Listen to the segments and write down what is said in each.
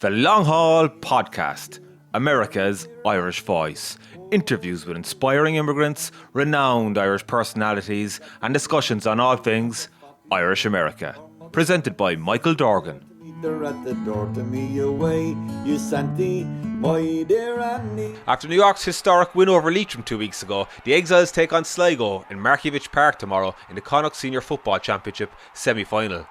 The Long Haul Podcast, America's Irish Voice. Interviews with inspiring immigrants, renowned Irish personalities, and discussions on all things Irish America. Presented by Michael Dorgan. After New York's historic win over Leitrim 2 weeks ago, the Exiles take on Sligo in Markievicz Park tomorrow in the Connacht Senior Championship semi-final.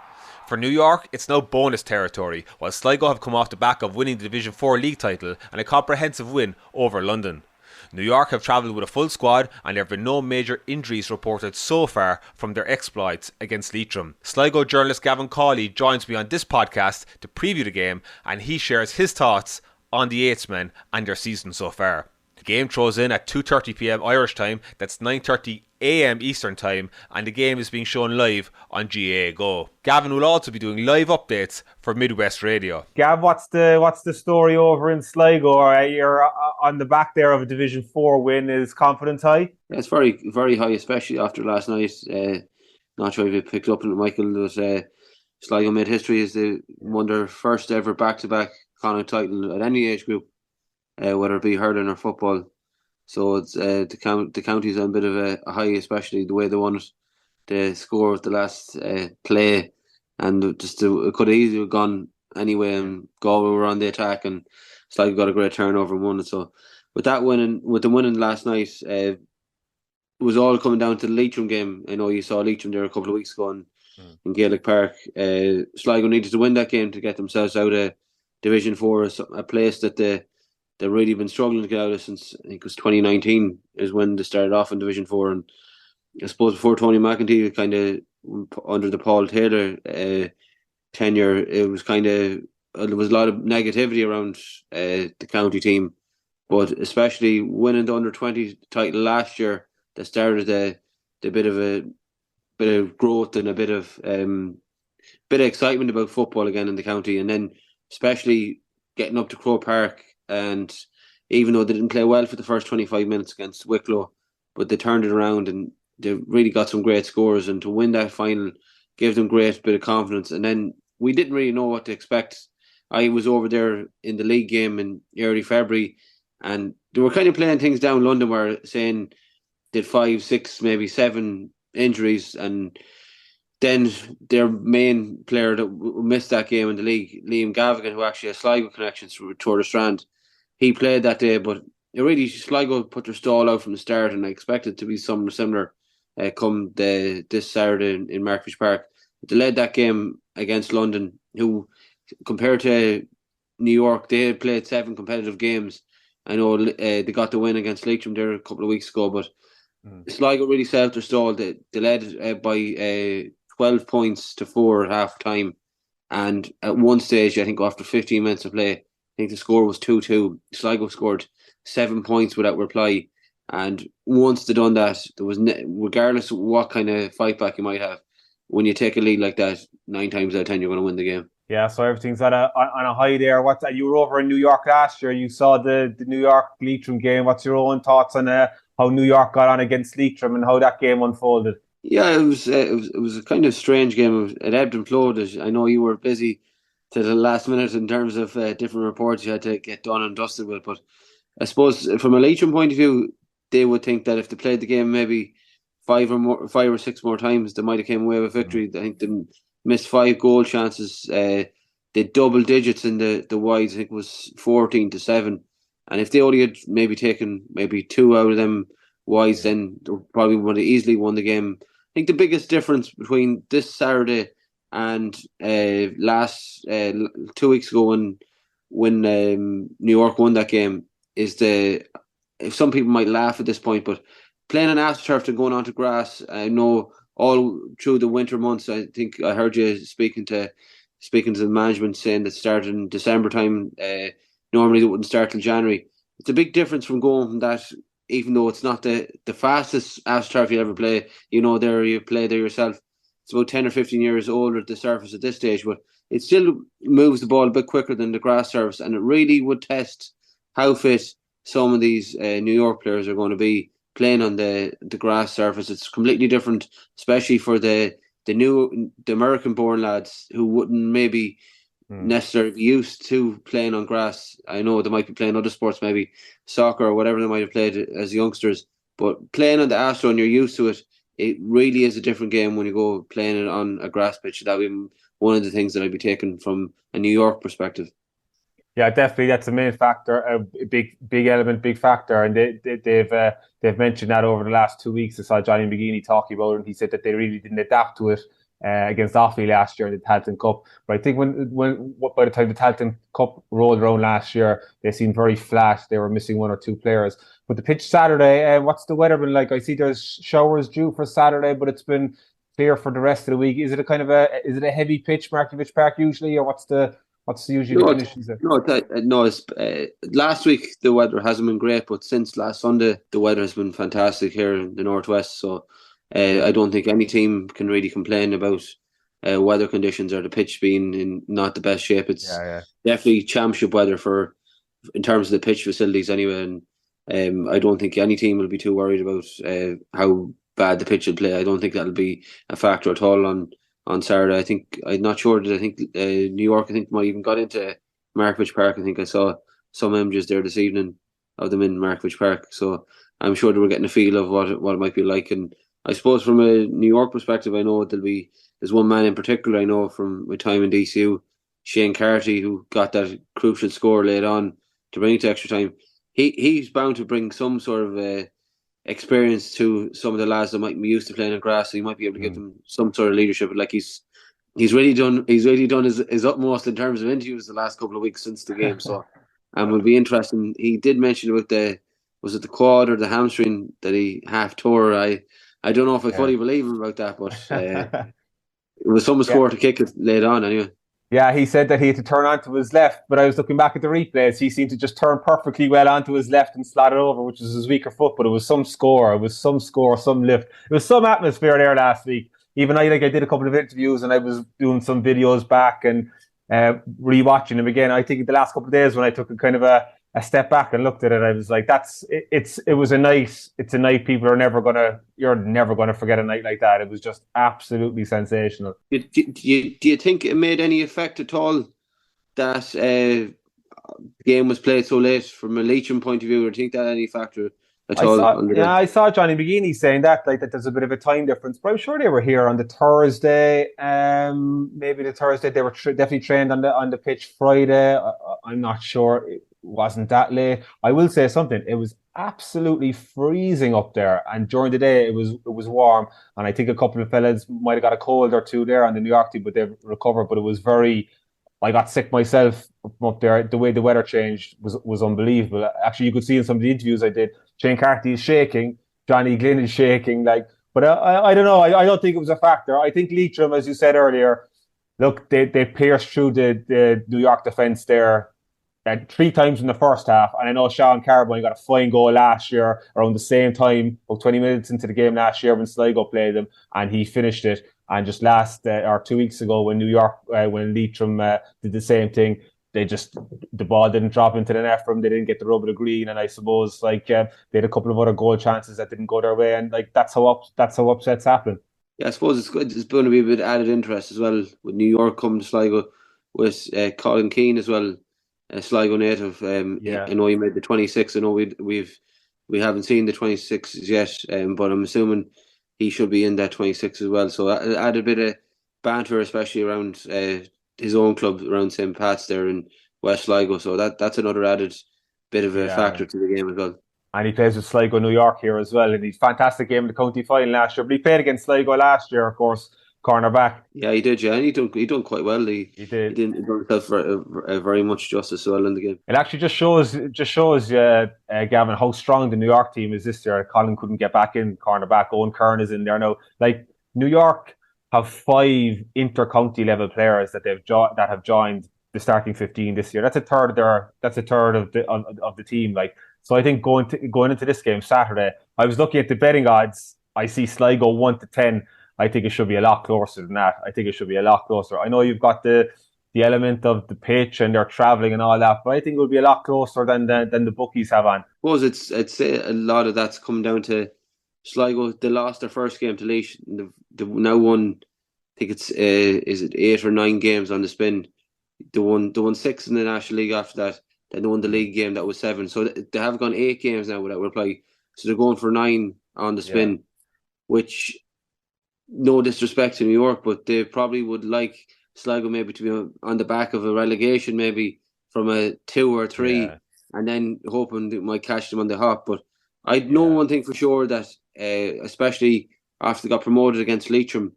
For New York, it's now bonus territory, while Sligo have come off the back of winning the Division 4 league title and a comprehensive win over London. New York have travelled with a full squad and there have been no major injuries reported so far from their exploits against Leitrim. Sligo journalist Gavin Cawley joins me on this podcast to preview the game, and he shares his thoughts on the Yeats Men and their season so far. The game throws in at 2:30pm Irish time, that's 9:30am Eastern time, and the game is being shown live on GAA Go. Gavin will also be doing live updates for Midwest Radio. Gav, what's the story over in Sligo? You're on the back there of a Division 4 win. Is confidence high? Yeah, it's very, very high, especially after last night. Not sure if you picked up on it, Michael. Sligo made history as they won their first ever back-to-back Connacht title at any age group, whether it be hurling or football. So it's the county's on a bit of a high, especially the way they won it. The score of the last play, and it could have easily have gone anyway, and Galway were on the attack, and Sligo got a great turnover and won it. So with the winning last night, it was all coming down to the Leitrim game. I know you saw Leitrim there a couple of weeks ago in Gaelic Park. Sligo needed to win that game to get themselves out of Division 4, a place that they've really been struggling to get out of since, I think it was 2019 is when they started off in Division 4. And I suppose before Tony McEntee, kind of under the Paul Taylor tenure, there was a lot of negativity around the county team. But especially winning the under-20 title last year, that started a bit of growth and a bit of excitement about football again in the county. And then especially getting up to Croke Park, and even though they didn't play well for the first 25 minutes against Wicklow, but they turned it around and they really got some great scores, and to win that final gave them great bit of confidence. And then we didn't really know what to expect. I was over there in the league game in early February, and they were kind of playing things down London, where saying did 5, 6, maybe 7 injuries, and then their main player that missed that game in the league, Liam Gavin, who actually has Sligo connections through Tour de Strand, he played that day. But Sligo put their stall out from the start, and I expected to be something similar come this Saturday in Markievicz Park. They led that game against London, who, compared to New York, they had played 7 competitive games. I know they got the win against Leitrim there a couple of weeks ago, but Sligo really set their stall. They led by 12 points to 4 at half time, and at one stage, I think after 15 minutes of play, I think the score was 2-2. Sligo scored 7 points without reply, and once they done that, there was regardless of what kind of fight back you might have, when you take a lead like that, 9 times out of 10 you're going to win the game. Yeah, so everything's on a high there. You were over in New York last year. You saw the New York Leitrim game. What's your own thoughts on how New York got on against Leitrim and how that game unfolded? Yeah, it was a kind of strange game. It ebbed and flowed. I know you were busy to the last minute in terms of different reports you had to get done and dusted with. But I suppose from a Leitrim point of view, they would think that if they played the game maybe 5 or 6 more times, they might have came away with victory. I think they missed 5 goal chances. They double digits in the wides. I think it was 14-7. And if they only had maybe taken 2 out of them wides, then they probably would have easily won the game. I think the biggest difference between this Saturday and last 2 weeks ago when New York won that game is if some people might laugh at this point, but playing on AstroTurf and going onto grass, I know all through the winter months, I think I heard you speaking to the management saying that started in December time. Normally it wouldn't start till January. It's a big difference from going from that, even though it's not the fastest AstroTurf you'll ever play. You play there yourself. It's about 10 or 15 years older at the surface at this stage, but it still moves the ball a bit quicker than the grass surface, and it really would test how fit some of these New York players are going to be playing on the grass surface. It's completely different, especially for the American-born lads who wouldn't maybe necessarily be used to playing on grass. I know they might be playing other sports, maybe soccer or whatever they might have played as youngsters, but playing on the Astro and you're used to it, it really is a different game when you go playing it on a grass pitch. That would be one of the things that I'd be taking from a New York perspective. Yeah, definitely. That's the main factor, a big element, big factor, and they've mentioned that over the last 2 weeks. I saw Johnny McGeaney talking about it, and he said that they really didn't adapt to it against Offaly last year in the Tailteann Cup. But I think when by the time the Tailteann Cup rolled around last year, they seemed very flat. They were missing one or two players. But the pitch Saturday, what's the weather been like? I see there's showers due for Saturday, but it's been clear for the rest of the week. Is it a heavy pitch, Markievicz Park usually, or what's usually the conditions there? Last week the weather hasn't been great, but since last Sunday the weather has been fantastic here in the northwest. So I don't think any team can really complain about weather conditions or the pitch being in not the best shape. It's definitely championship weather in terms of the pitch facilities anyway. And I don't think any team will be too worried about how bad the pitch will play. I don't think that'll be a factor at all on Saturday. I'm not sure that New York might even got into Markievicz Park. I think I saw some images there this evening of them in Markievicz Park. So I'm sure they were getting a feel of what it might be like. And I suppose from a New York perspective, I know there's one man in particular I know from my time in DCU, Shane Carty, who got that crucial score late on to bring it to extra time. He's bound to bring some sort of experience to some of the lads that might be used to playing on grass. So he might be able to give them some sort of leadership. Like he's really done his utmost in terms of interviews the last couple of weeks since the game. So will be interesting. He did mention about was it the quad or the hamstring that he half tore. I don't know if I fully believe him about that, but it was some score to kick it late on anyway. Yeah, he said that he had to turn onto his left, but I was looking back at the replays. He seemed to just turn perfectly well onto his left and slot it over, which was his weaker foot, but it was some score. It was some score, some lift. It was some atmosphere there last week. Even I did a couple of interviews and I was doing some videos back and rewatching them again. I think the last couple of days when I took a kind of a step back and looked at it, I was like, it's a night you're never gonna forget a night like that. It was just absolutely sensational. Do you think it made any effect at all that the game was played so late from a Leitrim point of view? Or do you think that had any factor at all? I saw Johnny McGeaney saying that there's a bit of a time difference, but I'm sure they were here on the Thursday. Maybe the Thursday they were definitely trained on the pitch Friday. I'm not sure. It wasn't that late. I will say something. It was absolutely freezing up there, and during the day it was warm. And I think a couple of fellas might have got a cold or two there on the New York team, but they've recovered. But it was I got sick myself up there. The way the weather changed was unbelievable. Actually, you could see in some of the interviews I did, Shane Carty is shaking, Johnny Glynn is shaking. But I don't know. I don't think it was a factor. I think Leitrim, as you said earlier, look, they pierced through the New York defence there 3 times in the first half. And I know Sean Carbine got a fine goal last year around the same time, about 20 minutes into the game last year when Sligo played them, and he finished it. And just or 2 weeks ago when when Leitrim did the same thing, the ball didn't drop into the net from them. They didn't get the rub of the green, and I suppose they had a couple of other goal chances that didn't go their way, and that's how upsets happen. Yeah, I suppose it's good. It's going to be a bit added interest as well with New York coming to Sligo with Colin Keane as well, a Sligo native. I know he made the 26. I know we haven't seen the 26s yet, but I'm assuming he should be in that 26 as well. So add a bit of banter, especially around his own club, around St. Pat's there in West Sligo. So that's another added bit of a factor to the game as well. And he plays with Sligo, New York here as well. And he's fantastic game in the county final last year. But he played against Sligo last year, of course, cornerback. Yeah, he did. Yeah, and he done quite well. He did. He did himself very much justice as well in the game. It actually just shows Gavin, how strong the New York team is this year. Colin couldn't get back in cornerback. Owen Kern is in there now. New York have 5 inter-county level players that have joined the starting 15 this year. That's a third of the team. So I think going into this game Saturday, I was looking at the betting odds. I see Sligo 1-10. I think it should be a lot closer than that. I think it should be a lot closer. I know you've got the element of the pitch and they're travelling and all that, but I think it will be a lot closer than the bookies have on. I suppose I'd say a lot of that's come down to Sligo. They lost their first game to Leitrim. They've now won, I think it's is it 8 or 9 games on the spin. They won 6 in the National League after that. Then they won the league game that was 7. So they have gone 8 games now without reply. So they're going for 9 on the spin, which, no disrespect to New York, but they probably would like Sligo maybe to be on the back of a relegation, maybe from a 2 or 3, and then hoping it might catch them on the hop. But I know one thing for sure, that especially after they got promoted against Leitrim,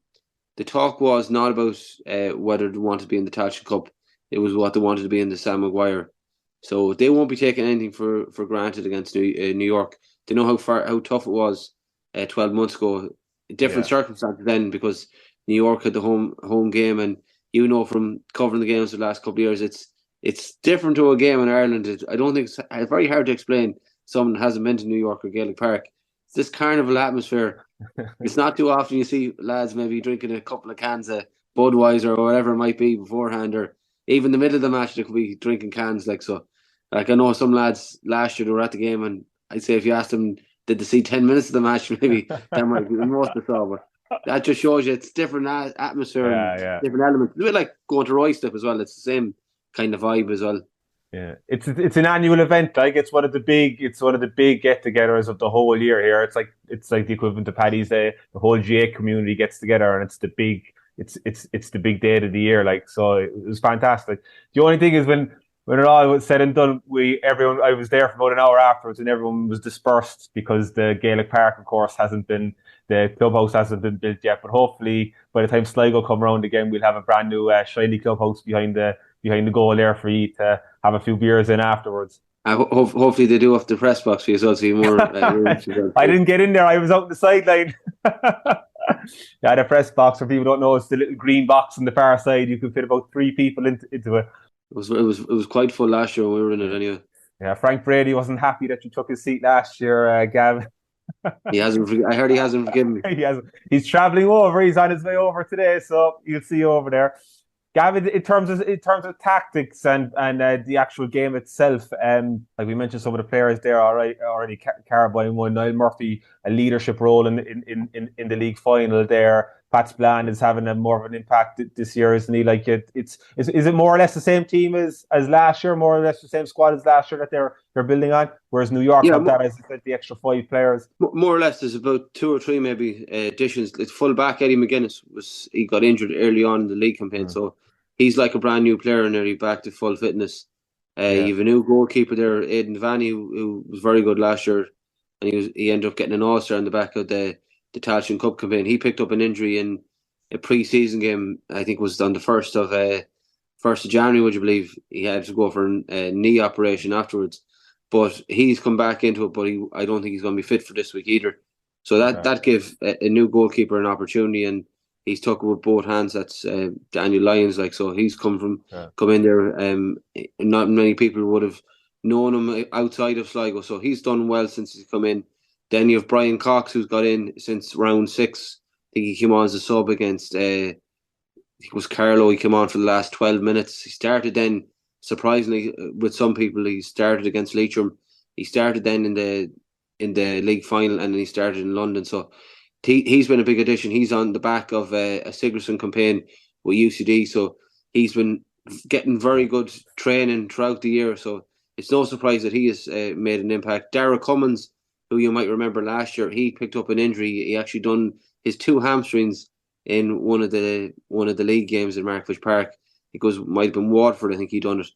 the talk was not about whether they wanted to be in the Tailteann Cup. It was what they wanted to be in the Sam Maguire. So they won't be taking anything for granted against New York. They know how tough it was 12 months ago. Different circumstances then, because New York had the home game, and from covering the games the last couple of years, it's different to a game in Ireland. I don't think it's very hard to explain. Someone that hasn't been to New York or Gaelic Park. It's this carnival atmosphere. It's not too often you see lads maybe drinking a couple of cans of Budweiser or whatever it might be beforehand, or even the middle of the match they could be drinking cans so. Like, I know some lads last year they were at the game, and I'd say if you asked them, did they see 10 minutes of the match, maybe that might be the most they saw. But that just shows you it's different atmosphere and different elements. It's a bit like going to Roystup as well. It's the same kind of vibe as well. Yeah, it's an annual event. Like, it's one of the big get-togethers of the whole year here. It's like the equivalent of Paddy's Day. The whole GAA community gets together, and it's the big day of the year. Like, so it was fantastic. The only thing is when it all was said and done, I was there for about an hour afterwards, and everyone was dispersed because the Gaelic Park, of course, the clubhouse hasn't been built yet. But hopefully, by the time Sligo come around again, we'll have a brand new shiny clubhouse behind the goal there for you to have a few beers in afterwards. Hopefully they do have the press box for you, so see more. I didn't get in there. I was out on the sideline. Yeah, the press box, for people who don't know, it's the little green box on the far side. You could fit about 3 people into it. It was quite full last year when we were in it anyway. Yeah, Frank Brady wasn't happy that you took his seat last year, Gavin. He hasn't. I heard he hasn't forgiven me. He hasn't. He's travelling over. He's on his way over today, so you'll see you over there. Gavin, in terms of tactics and the actual game itself, like we mentioned, some of the players there already. Carabine won. Niall Murphy, a leadership role in the league final there. Pat Spillane is having more of an impact this year, isn't he? Like, is it more or less the same team as last year? More or less the same squad as last year that they're building on. Whereas New York have that, as I said, the extra 5 players. More or less, there's about 2 or 3 maybe additions. It's full back Eddie McGuinness he got injured early on in the league campaign, so he's like a brand new player and nearly back to full fitness. You have a new goalkeeper there, Aidan Vanny, who was very good last year, and he ended up getting an All-Star in the back of the Tailteann Cup campaign. He picked up an injury in a pre-season game. I think it was on the 1st of January, would you believe? He had to go for a knee operation afterwards, but he's come back into it. But I don't think he's going to be fit for this week either. So that gave a new goalkeeper an opportunity, and he's took it with both hands. That's Daniel Lyons. So he's come in there. Not many people would have known him outside of Sligo, so he's done well since he's come in. Then you have Brian Cox, who's got in since round 6. I think he came on as a sub against, I think it was Carlow. He came on for the last 12 minutes. He started then, surprisingly, with some people, he started against Leitrim. He started then in the league final, and then he started in London. So he's been a big addition. He's on the back of a Sigerson campaign with UCD. So he's been getting very good training throughout the year. So it's no surprise that he has made an impact. Dara Cummins, who you might remember last year, he picked up an injury. He actually done his 2 hamstrings in one of the league games in Markievicz Park. It might have been Waterford, I think he done it.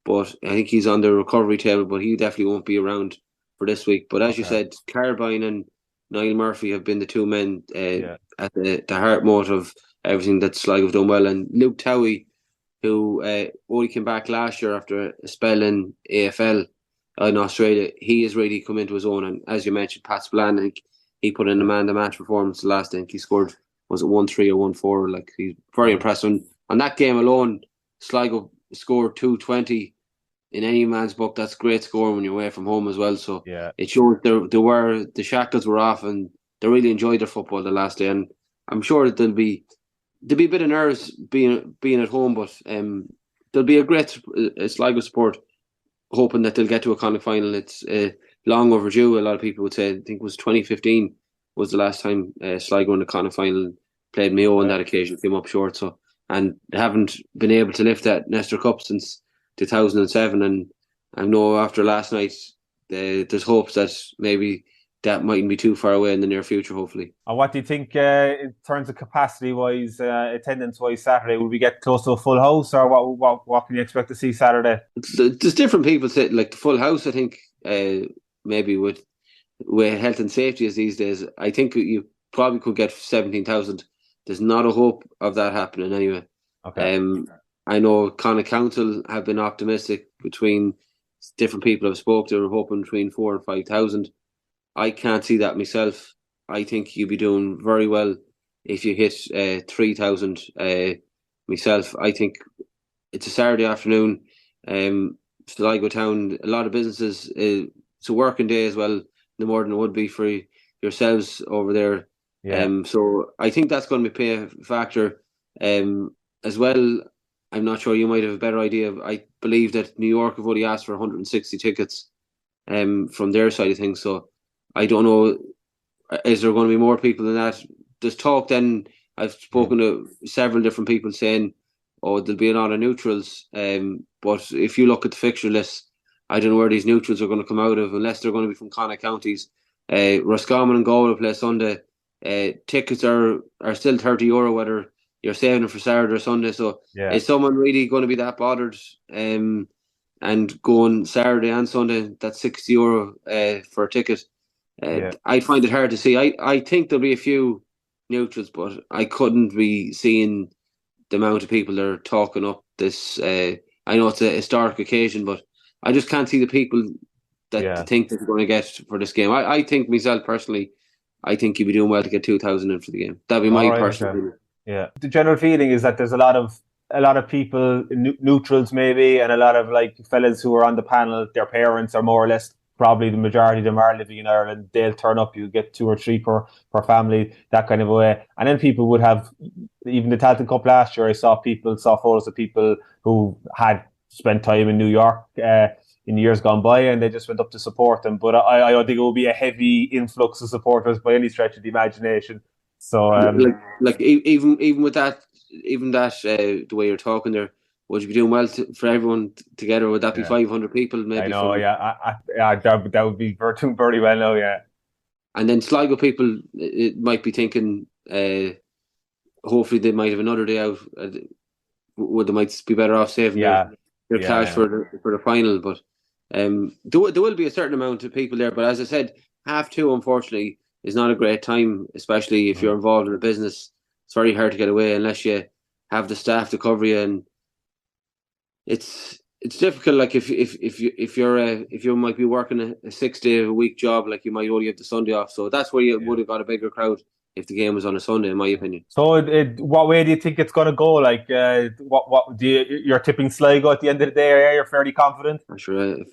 But I think he's on the recovery table, but he definitely won't be around for this week. But as you said, Carabine and Niall Murphy have been the 2 men at the heart motive of everything that Sligo have done well. And Luke Towie, who only came back last year after a spell in AFL in Australia, he has really come into his own. And as you mentioned, Pat Spillane, I think he put in a man-of-the-match performance last. I think he scored, was it 1-3 or 1-4? Like, he's very impressive. On that game alone, Sligo scored 220 in any man's book. That's great scoring when you're away from home as well. So it showed the shackles were off, and they really enjoyed their football the last day. And I'm sure that there'll be a bit of nerves being at home, but there'll be a great Sligo support, hoping that they'll get to a Connacht final. It's long overdue, a lot of people would say. I think it was 2015 was the last time Sligo in the Connacht final, played Mayo on that occasion, came up short. So, and they haven't been able to lift that Nestor Cup since 2007. And I know after last night, there's hopes that maybe that mightn't be too far away in the near future, hopefully. And what do you think in terms of capacity-wise, attendance-wise Saturday? Will we get close to a full house, or what can you expect to see Saturday? There's different people say, like the full house, I think, maybe with health and safety as these days, I think you probably could get 17,000. There's not a hope of that happening anyway. Okay. I know Connacht Council have been optimistic. Between different people I've spoke to, are hoping between 4,000 and 5,000. I can't see that myself. I think you'd be doing very well if you hit 3,000 myself. I think it's a Saturday afternoon. Sligo town, a lot of businesses, it's a working day as well, no more than it would be for yourselves over there. Yeah. So I think that's going to be a factor. As well, I'm not sure, you might have a better idea. I believe that New York have only asked for 160 tickets from their side of things. So I don't know, is there going to be more people than that? There's talk then, I've spoken to several different people saying, oh, there'll be a lot of neutrals. But if you look at the fixture list, I don't know where these neutrals are going to come out of, unless they're going to be from Connacht counties. Roscommon and Galway play Sunday. Tickets are still €30, whether you're saving them for Saturday or Sunday. So is someone really going to be that bothered and going Saturday and Sunday? That's €60 for a ticket. I'd find it hard to see. I think there'll be a few neutrals, but I couldn't be seeing the amount of people that are talking up this. I know it's a historic occasion, but I just can't see the people that think that they're going to get for this game. I think myself personally, I think you'd be doing well to get 2,000 in for the game. That'd be my personal opinion. Yeah, the general feeling is that there's a lot of people, neutrals maybe, and a lot of like fellas who are on the panel. Their parents are more or less, probably the majority of them are living in Ireland. They'll turn up. You get 2 or 3 per family, that kind of a way. And then people would have, even the Tailteann Cup last year, I saw photos of people who had spent time in New York in years gone by, and they just went up to support them. But I don't think it will be a heavy influx of supporters by any stretch of the imagination. So even with that, the way you're talking there, would you be doing well for everyone together? Would that be 500 people? Maybe. I know, that would be doing very well now, yeah. And then Sligo people, it might be thinking, hopefully they might have another day out. They might be better off saving their cash for the final. But there will be a certain amount of people there. But as I said, 2:30, unfortunately, is not a great time, especially if you're involved in a business. It's very hard to get away unless you have the staff to cover you, and it's difficult. Like if you might be working a 6-day-a-week job, like you might only have the Sunday off. So that's where you would have got a bigger crowd if the game was on a Sunday, in my opinion. So, what way do you think it's going to go? Like, what do you're tipping Sligo at the end of the day? Are you fairly confident? I'm sure if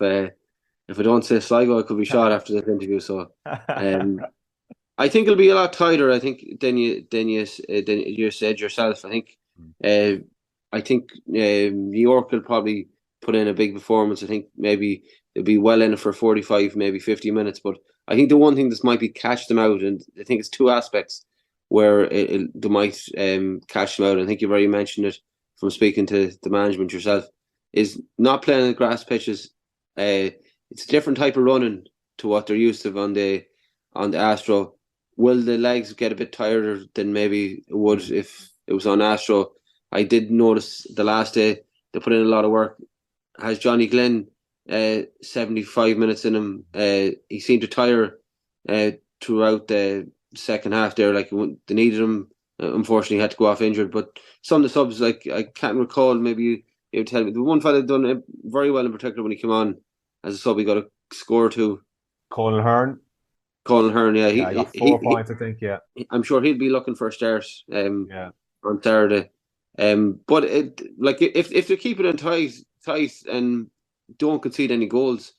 I don't say Sligo, I could be shot after this interview. So, I think it'll be a lot tighter. I think than you said yourself. I think New York will probably put in a big performance. I think maybe they'll be well in it for 45, maybe 50 minutes. But I think the one thing that might be catch them out, and I think it's 2 aspects where they might catch them out. I think you've already mentioned it from speaking to the management yourself, is not playing on grass pitches. It's a different type of running to what they're used to on the Astro. Will the legs get a bit tighter than maybe it would if it was on Astro? I did notice the last day they put in a lot of work. Has Johnny Glenn 75 minutes in him? He seemed to tire throughout the second half there. Like they needed him. Unfortunately, he had to go off injured. But some of the subs, like I can't recall. Maybe you would tell me. The one fella done it very well in particular when he came on as a sub. He got a score or 2. Colin Hearn, yeah, he got 4 points, I think. Yeah, I'm sure he'll be looking for a start. On Saturday. But if they keep it in tight and don't concede any goals,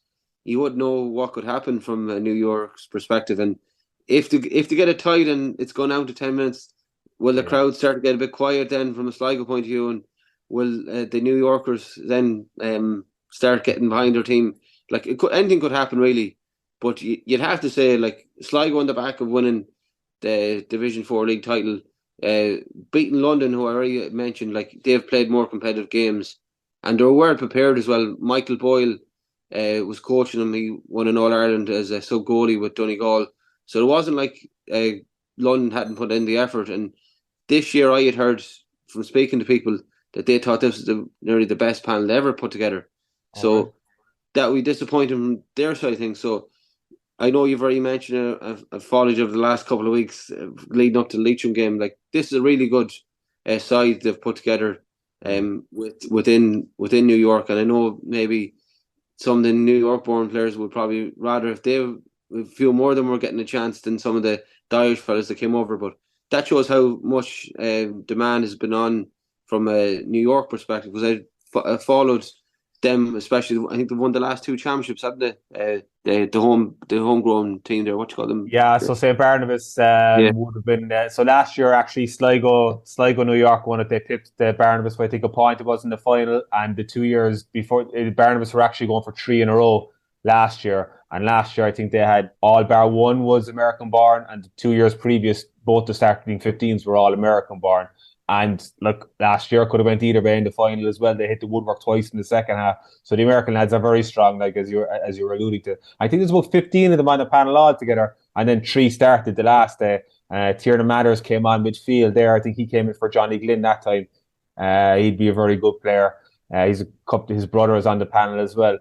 you would know what could happen from New York's perspective. And if they get it tight and it's gone down to 10 minutes, will the crowd start to get a bit quiet then from a Sligo point of view? And will the New Yorkers then start getting behind their team? Like anything could happen really. But you'd have to say, like, Sligo on the back of winning the Division 4 league title beating London, who I already mentioned, like they've played more competitive games, and they're well prepared as well. Michael Boyle was coaching them. He won an All Ireland as a sub goalie with Donegal, so it wasn't like London hadn't put in the effort. And this year, I had heard from speaking to people that they thought this was nearly the best panel ever put together. So that we disappointed from their side of things. So I know you've already mentioned a foliage of the last couple of weeks leading up to the Leitrim game. Like this is a really good side they've put together within New York, and I know maybe some of the New York born players would probably rather if they feel more of them were getting a chance than some of the Irish fellas that came over. But that shows how much demand has been on from a New York perspective, because I followed them, especially. I think they won the last 2 championships, haven't they? The homegrown team there. What you call them? Yeah, so St. Barnabas would have been. So last year, actually, Sligo, New York won it. They pipped Barnabas by I think a point. It was in the final, and the 2 years before, Barnabas were actually going for 3 in a row last year. And last year, I think they had all bar one was American born, and the 2 years previous, both the starting 15s were all American born. And look, last year could have went either way in the final as well. They hit the woodwork twice in the second half. So the American lads are very strong, like as you were alluding to. I think there's about 15 of them on the panel altogether, and then 3 started the last day. Tiernan Matters came on midfield there. I think he came in for Johnny Glynn that time. He'd be a very good player. His brother is on the panel as well.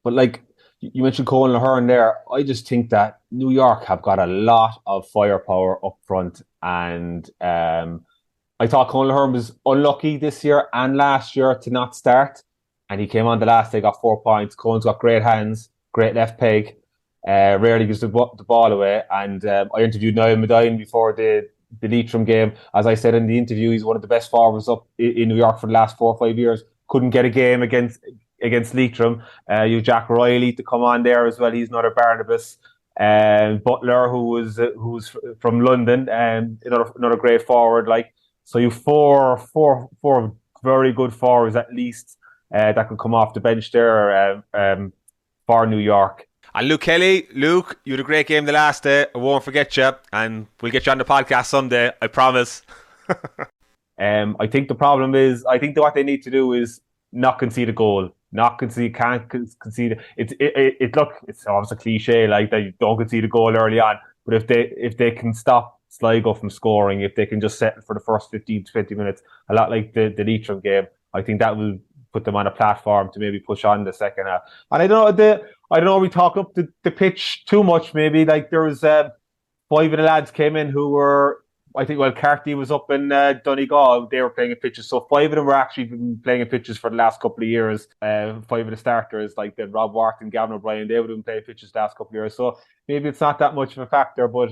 But like you mentioned Colin Ahern there, I just think that New York have got a lot of firepower up front. And I thought Colin Ahern was unlucky this year and last year to not start. And he came on the last day, got 4 points. Colin's got great hands, great left peg, rarely gives the ball away. And I interviewed Niall Medine before the Leitrim game. As I said in the interview, he's one of the best forwards up in New York for the last 4 or 5 years. Couldn't get a game against Leitrim. You Jack Riley to come on there as well. He's another Barnabas. Butler, who's from London, and another great forward. Like, so you four very good forwards at least that could come off the bench there for New York. And Luke Kelly, you had a great game the last day. I won't forget you, and we'll get you on the podcast someday. I promise. I think the problem is, I think that what they need to do is not concede a goal. Can't concede. Look, it's obviously a cliche, like that you don't concede a goal early on. But if they can stop Sligo from scoring, if they can just settle for the first 15 to 20 minutes, a lot like the Leitrim game, I think that will put them on a platform to maybe push on the second half. And I don't know, we talk up the pitch too much. Maybe like there was 5 of the lads came in who were. I think Carty was up in Donegal. They were playing in pitches. So 5 of them were actually been playing in pitches for the last couple of years. 5 of the starters, like the Rob Wharton, Gavin O'Brien, they would have been playing pitches the last couple of years. So maybe it's not that much of a factor. But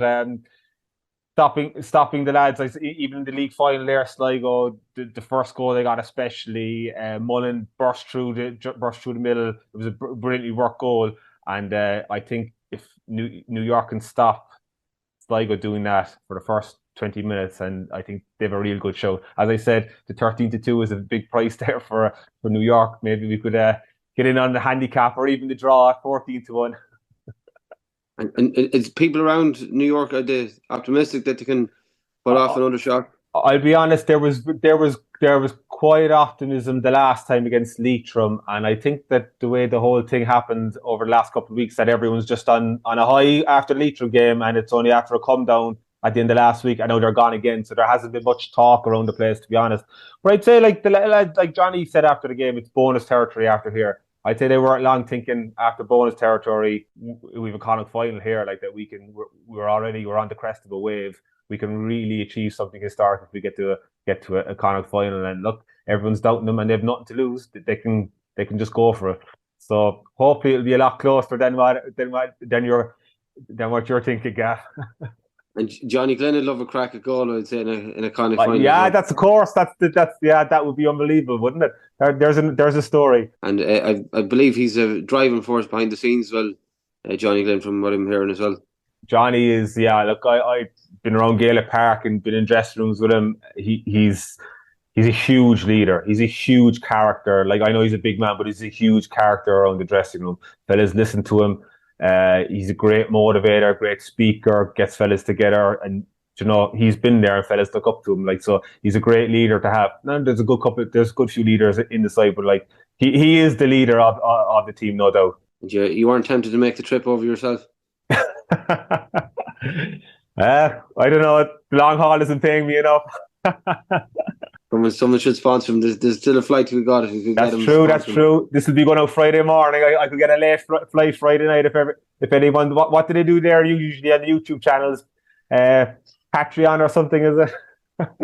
stopping the lads, like even in the league final there, Sligo, the first goal they got especially, Mullen burst through the middle. It was a brilliantly worked goal. And I think if New York can stop Sligo doing that for the first 20 minutes, and I think they have a real good show. As I said, the 13-2 is a big price there for New York. Maybe we could get in on the handicap or even the draw at 14-1. And it's people around New York, are they optimistic that they can put off another shot? I'll be honest, there was quiet optimism the last time against Leitrim, and I think that the way the whole thing happened over the last couple of weeks, that everyone's just on a high after the Leitrim game, and it's only after a come down at the end of last week. I know they're gone again, so there hasn't been much talk around the place, to be honest. But I'd say, like Johnny said after the game, it's bonus territory after here. I'd say they weren't long thinking after bonus territory, we have a Connacht final here, like that we're on the crest of a wave. We can really achieve something historic if we get to a Connacht final. And look, everyone's doubting them, and they've nothing to lose. They can just go for it. So hopefully it'll be a lot closer than what you're thinking, Gav. And Johnny Glynn would love a crack at goal, I'd say, in a Connacht final. Yeah, that's of course. That would be unbelievable, wouldn't it? There's a story. And I believe he's a driving force behind the scenes as well, Johnny Glynn, from what I'm hearing as well. Johnny is, look, I've been around Gaelic Park and been in dressing rooms with him. He's a huge leader. He's a huge character. Like, I know he's a big man, but he's a huge character around the dressing room. Fellas listen to him. He's a great motivator, great speaker, gets fellas together, and you know, he's been there and fellas look up to him. Like, so he's a great leader to have. Now, there's a good few leaders in the side, but like he is the leader of the team, no doubt. You weren't tempted to make the trip over yourself? I don't know. The long haul isn't paying me enough. Someone should sponsor him. There's still a flight to be got if you could get him. That's true. This will be going out Friday morning. I could get a late flight Friday night if anyone. What do they do there? Usually on the YouTube channels, Patreon or something, is it?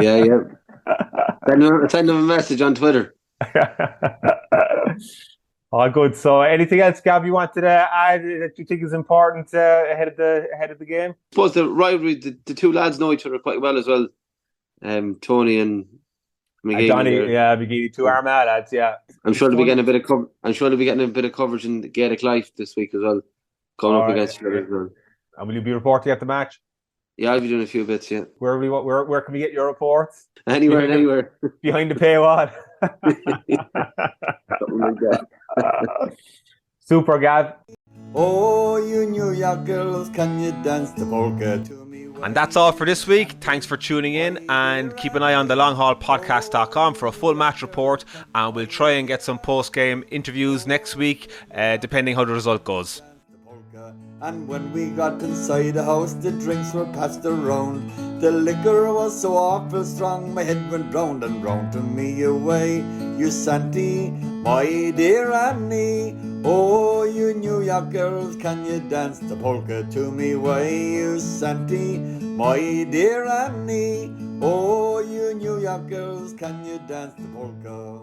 Yeah. Send them a message on Twitter. Oh, good. So, anything else, Gav, you wanted to add that you think is important ahead of the game? I suppose the rivalry, the two lads know each other quite well as well. Tony and McGeady. Johnny, McGeady, two Armagh lads, yeah. I'm sure they'll be getting a bit of coverage in the Gaelic Life this week as well, going up against each other as well. And will you be reporting at the match? Yeah, I'll be doing a few bits. Yeah. Where can we get your reports? Anywhere. Behind the paywall. Something like that. Super, Gav. Oh, you New York girls, can you dance the polka to me? And that's all for this week. Thanks for tuning in, and keep an eye on the longhaulpodcast.com for a full match report, and we'll try and get some post-game interviews next week, depending how the result goes. And when we got inside the house, the drinks were passed around. The liquor was so awful strong, my head went round and round to me away. You Santy, my dear Annie. Oh, you New York girls, can you dance the polka to me way? You Santy, my dear Annie. Oh, you New York girls, can you dance the polka?